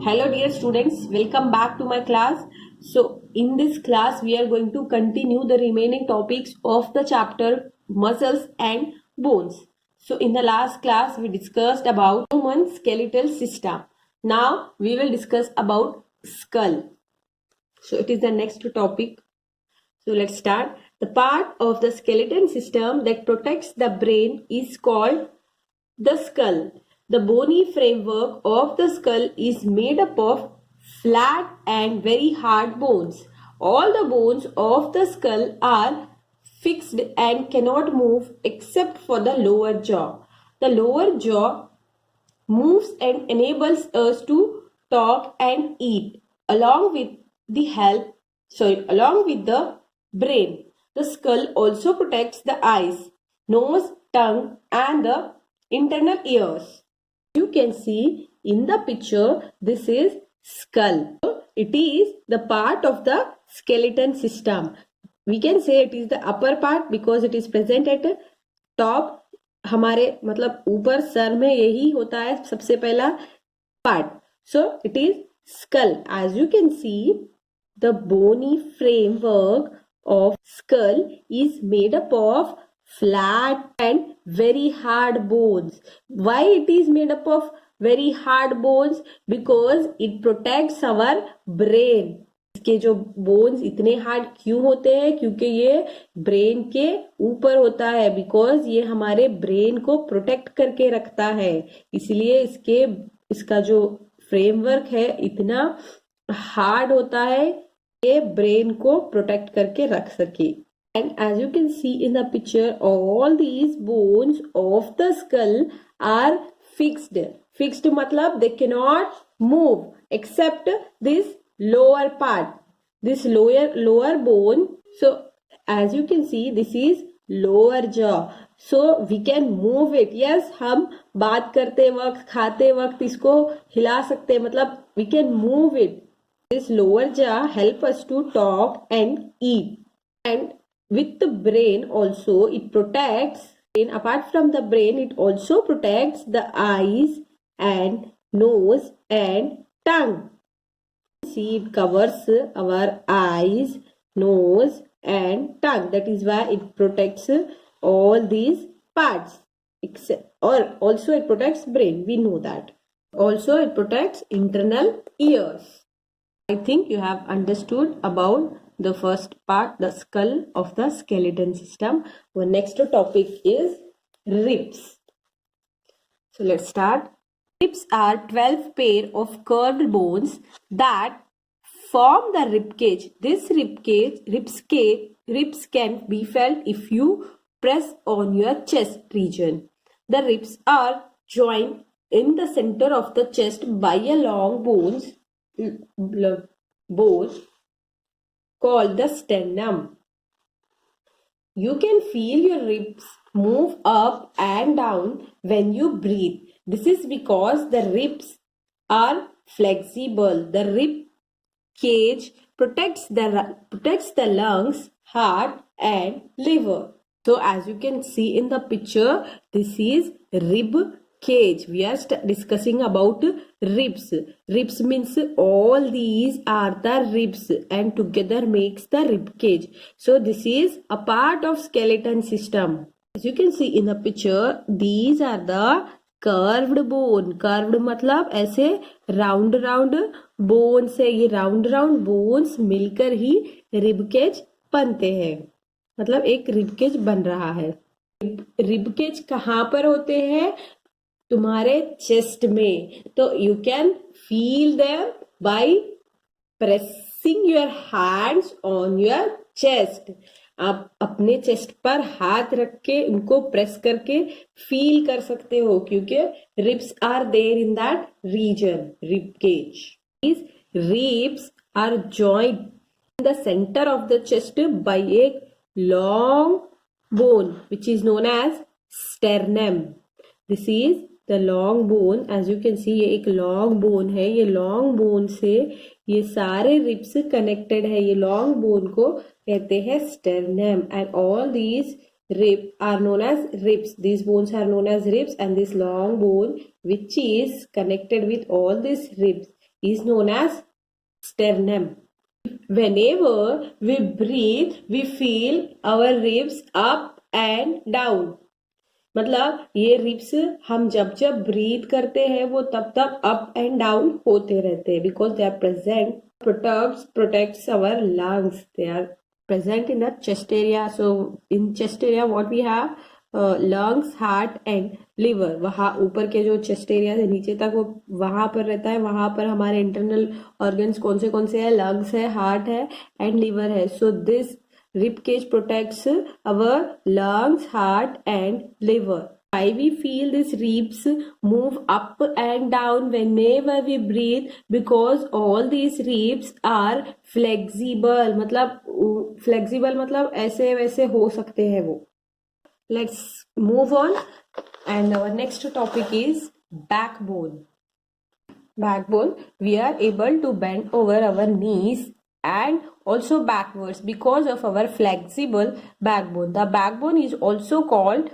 Hello dear students, welcome back to my class. So in this class we are going to continue the remaining topics of the chapter muscles and bones. So in the last class we discussed about human skeletal system. Now we will discuss about skull. So it is the next topic. So let's start. The part of the skeleton system that protects the brain is called the skull. The bony framework of the skull is made up of flat and very hard bones. All the bones of the skull are fixed and cannot move except for the lower jaw. The lower jaw moves and enables us to talk and eat along with the brain. The skull also protects the eyes, nose, tongue and the internal ears. You can see in the picture, this is skull. It is the part of the skeleton system. We can say it is the upper part because it is present at top. हमारे मतलब ऊपर sir में यही होता है सबसे पहला part. So it is skull. As you can see, the bony framework of skull is made up of flat and very hard bones. Why it is made up of very hard bones? Because it protects our brain. इसके जो bones इतने hard क्यों होते हैं? क्योंकि ये brain के ऊपर होता है. बिकॉज ये हमारे ब्रेन को प्रोटेक्ट करके रखता है, इसलिए इसका जो फ्रेमवर्क है इतना हार्ड होता है ये ब्रेन को प्रोटेक्ट करके रख सके. And as you can see in the picture, all these bones of the skull are fixed. Fixed मतलब they cannot move except this lower part, this lower bone. So as you can see, this is lower jaw. So we can move it. Yes, हम बात करते वक्त खाते वक्त इसको हिला सकते हैं, मतलब we can move it. This lower jaw help us to talk and eat. And with the brain also it protects, and apart from the brain it also protects the eyes and nose and tongue. See, it covers our eyes, nose and tongue. That is why it protects all these parts. Or also it protects brain, we know that. Also it protects internal ears. I think you have understood about the first part, the skull of the skeleton system. Our next topic is ribs. So let's start. Ribs are 12 pair of curved bones that form the rib cage. This ribs can be felt if you press on your chest region. The ribs are joined in the center of the chest by a long bone called the sternum. You can feel your ribs move up and down when you breathe. This is because the ribs are flexible. The rib cage protects the lungs, heart and liver. So as you can see in the picture, this is rib cage. We are discussing about ribs. Ribs means all these are the ribs and together makes the rib cage. So this is a part of skeleton system. As you can see in the picture, these are the curved bone. Curved मतलब ऐसे round bones है. ये round bones मिलकर ही ribcage बनते हैं, मतलब एक ribcage बन रहा है. रिबकेज कहाँ पर होते हैं? तुम्हारे चेस्ट में. तो you can feel them by pressing your hands on your chest. आप अपने चेस्ट पर हाथ रख के उनको प्रेस करके फील कर सकते हो, क्योंकि ribs are there in that region, rib cage. These ribs are joined in the center of the chest by a long bone which is known as sternum. This is the long bone. As you can see, ये एक long bone है. ये long bone से ये सारे ribs connected है. ये long bone को कहते हैं sternum, and all these ribs are known as ribs. These bones are known as ribs, and this long bone which is connected with all these ribs is known as sternum. Whenever we breathe, we feel our ribs up and down. मतलब ये ribs हम जब जब breathe करते हैं वो तब तब अप एंड डाउन होते रहते हैं because they are present protects our lungs. They are present in the chest area. So in chest area what we have lungs, heart and liver. वहाँ ऊपर के जो चेस्ट एरिया से नीचे तक वो वहां पर रहता है. वहां पर हमारे इंटरनल ऑर्गन्स कौन से है? लंग्स है, हार्ट है एंड लिवर है. So this rib cage protects our lungs, heart and liver. Why we feel these ribs move up and down whenever we breathe? Because all these ribs are flexible. मतलब flexible मतलब ऐसे वैसे हो सकते हैं वो. Let's move on and our next topic is backbone. Backbone, we are able to bend over our knees and also backwards because of our flexible backbone. The backbone is also called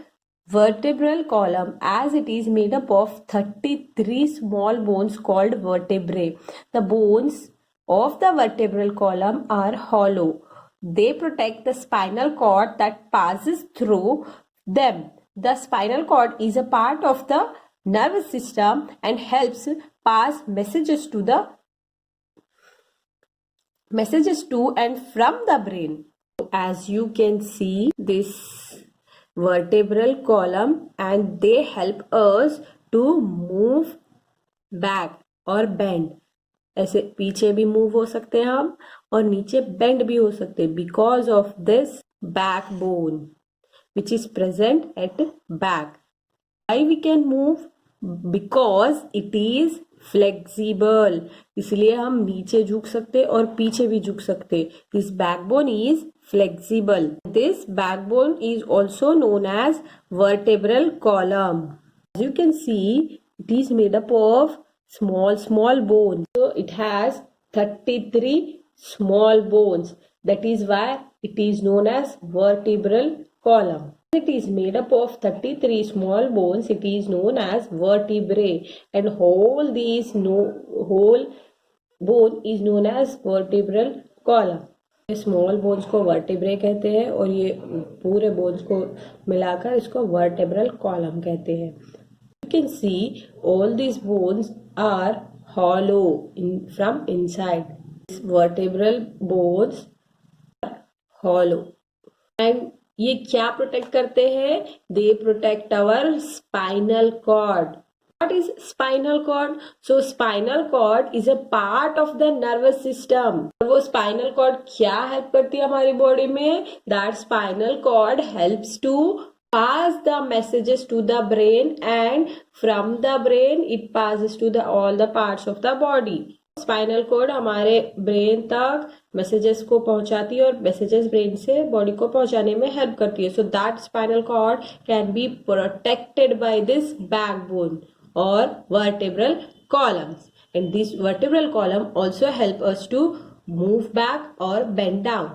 vertebral column as it is made up of 33 small bones called vertebrae. The bones of the vertebral column are hollow. They protect the spinal cord that passes through them. The spinal cord is a part of the nervous system and helps pass messages to and from the brain. As you can see this vertebral column and they help us to move back or bend. ऐसे पीछे भी move हो सकते हैं हम और नीचे bend भी हो सकते हैं because of this backbone which is present at back. Why we can move? Because it is flexible. इसलिए हम नीचे झुक सकते और पीछे भी झुक सकते. This backbone is flexible. This backbone is also known as vertebral column. As you can see, it is made up of small bones. So it has 33 small bones. That is why it is known as vertebral column. It is made up of 33 small bones. It is known as vertebrae and whole bone is known as vertebral column. Small bones को vertebrae कहते हैं और ये पूरे bones को मिलाकर इसको vertebral column कहते हैं. You can see all these bones are hollow from inside. Vertebral bones are hollow. And ये क्या प्रोटेक्ट करते हैं? They protect our spinal cord. What is spinal cord? So spinal cord is a part of the nervous system. वो spinal cord क्या help करती है हमारी body में? That spinal cord helps to pass the messages to the brain and from the brain it passes to all the parts of the body. Spinal cord हमारे brain तक messages को पहुंचाती है और मैसेजेस ब्रेन से body को पहुंचाने में हेल्प करती है. So that spinal cord can be protected by this backbone और vertebral columns. And this vertebral column also help us to move back or bend down.